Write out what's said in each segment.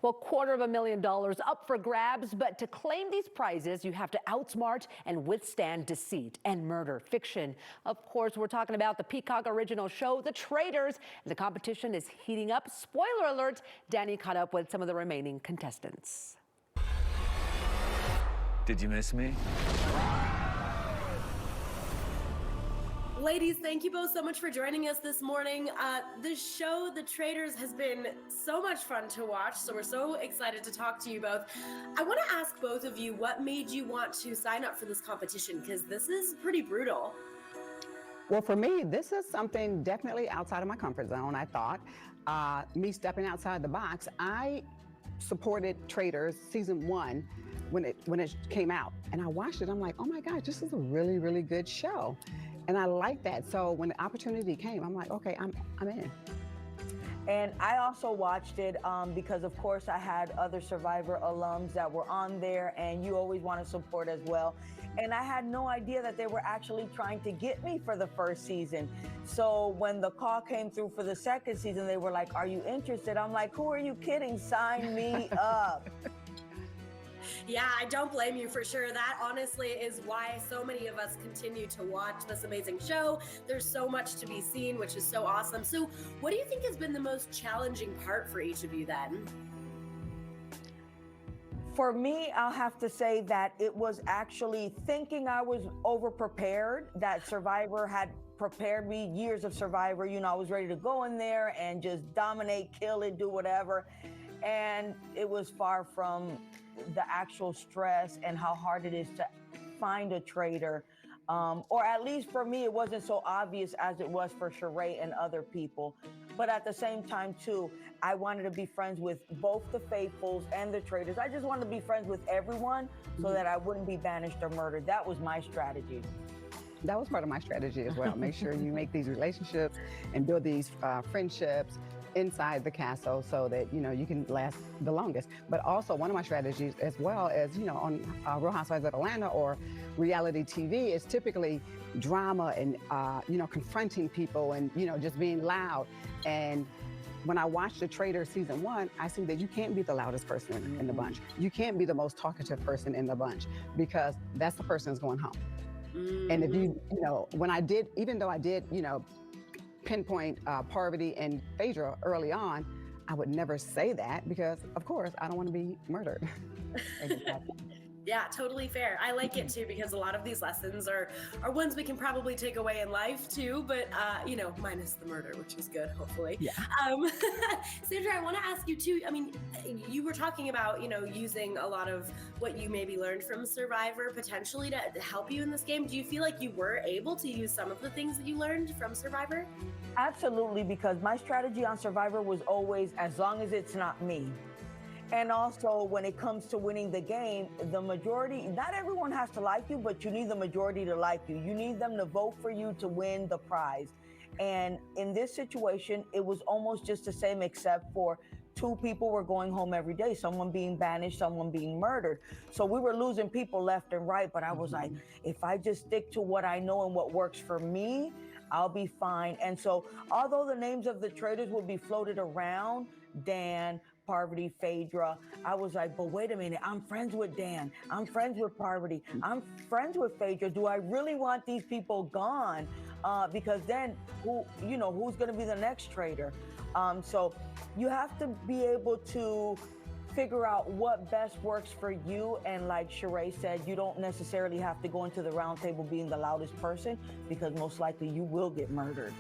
Well, $250,000 up for grabs, but to claim these prizes, you have to outsmart and withstand deceit and murder fiction. Of course, we're talking about the Peacock original show, The Traitors. The competition is heating up. Spoiler alert, Danny caught up with some of the remaining contestants. Did you miss me? Ladies, thank you both so much for joining us this morning. The show, The Traitors, has been so much fun to watch, so we're so excited to talk to you both. I want to ask both of you, what made you want to sign up for this competition? Because this is pretty brutal. Well, for me, this is something definitely outside of my comfort zone, I thought. Me stepping outside the box, I supported Traitors season 1 when it came out. And I watched it, I'm like, oh my gosh, this is a really, really good show. And I like that. So when the opportunity came, I'm like, okay, I'm in. And I also watched it because, of course, I had other Survivor alums that were on there, and you always want to support as well. And I had no idea that they were actually trying to get me for the first season. So when the call came through for the second season, they were like, are you interested? I'm like, who are you kidding? Sign me up. Yeah, I don't blame you for sure. That honestly is why so many of us continue to watch this amazing show. There's so much to be seen, which is so awesome. So what do you think has been the most challenging part for each of you then? For me, I'll have to say that it was actually thinking I was over-prepared, that Survivor had prepared me, years of Survivor. You know, I was ready to go in there and just dominate, kill it, do whatever. And it was far from the actual stress and how hard it is to find a traitor. Or at least for me, it wasn't so obvious as it was for Sheree and other people. But at the same time, too, I wanted to be friends with both the faithfuls and the traitors. I just wanted to be friends with everyone so that I wouldn't be banished or murdered. That was my strategy. That was part of my strategy as well. Make sure you make these relationships and build these friendships inside the castle so that, you know, you can last the longest. But also one of my strategies as well as, you know, on Real Housewives of Atlanta or reality TV is typically drama and, you know, confronting people and, you know, just being loud. And when I watched The Traitors season 1, I see that you can't be the loudest person in the bunch. You can't be the most talkative person in the bunch because that's the person who's going home. And if you know, when I did, even though I did, you know, pinpoint Parvati and Phaedra early on, I would never say that because, of course, I don't want to be murdered. Yeah, totally fair. I like it too because a lot of these lessons are ones we can probably take away in life too, but you know, minus the murder, which is good, hopefully. Yeah. Sandra, I want to ask you too. I mean, you were talking about, you know, using a lot of what you maybe learned from Survivor potentially to help you in this game. Do you feel like you were able to use some of the things that you learned from Survivor? Absolutely, because my strategy on Survivor was always, as long as it's not me. And also, when it comes to winning the game, the majority, not everyone has to like you, but you need the majority to like you. You need them to vote for you to win the prize. And in this situation, it was almost just the same, except for 2 people were going home every day, someone being banished, someone being murdered. So we were losing people left and right, but I was like, if I just stick to what I know and what works for me, I'll be fine. And so, although the names of the traitors will be floated around, Dan, Parvati, Phaedra, I was like, but wait a minute, I'm friends with Dan, I'm friends with Parvati, I'm friends with Phaedra. Do I really want these people gone? Because then who's gonna be the next traitor? So you have to be able to figure out what best works for you. And like Sheree said, you don't necessarily have to go into the round table being the loudest person because most likely you will get murdered.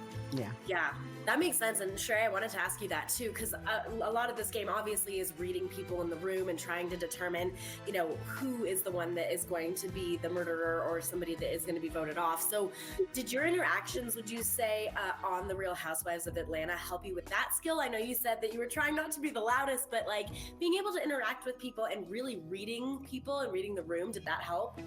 Yeah, that makes sense. And Sheree, I wanted to ask you that too, because a lot of this game obviously is reading people in the room and trying to determine, you know, who is the one that is going to be the murderer or somebody that is going to be voted off. So did your interactions, would you say, on the Real Housewives of Atlanta help you with that skill? I know you said that you were trying not to be the loudest, but like being able to interact with people and really reading people and reading the room, did that help?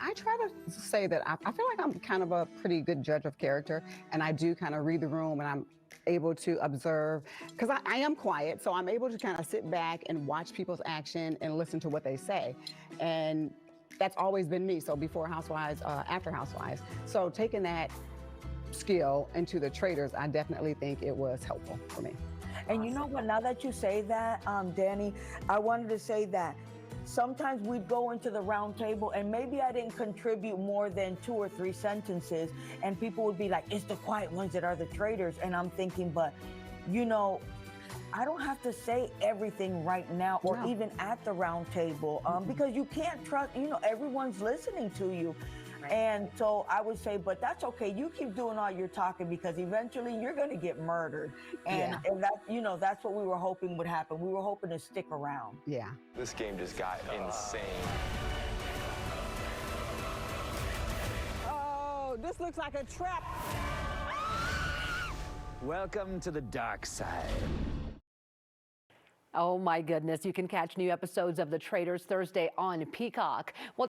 I try to say that I feel like I'm kind of a pretty good judge of character, and I do kind of read the room, and I'm able to observe, because I am quiet, so I'm able to kind of sit back and watch people's action and listen to what they say. And that's always been me, so before Housewives, after Housewives. So taking that skill into the Traitors, I definitely think it was helpful for me. And you know what? Now that you say that, Danny, I wanted to say that sometimes we'd go into the round table and maybe I didn't contribute more than 2 or 3 sentences, and people would be like, it's the quiet ones that are the traitors. And I'm thinking, but you know, I don't have to say everything right now or even at the round table because you can't trust, you know, everyone's listening to you. And so I would say, but that's okay. You keep doing all your talking because eventually you're going to get murdered. And that, you know, that's what we were hoping would happen. We were hoping to stick around. Yeah. This game just got insane. Oh, this looks like a trap. Welcome to the dark side. Oh my goodness, you can catch new episodes of The Traitors Thursday on Peacock. Well,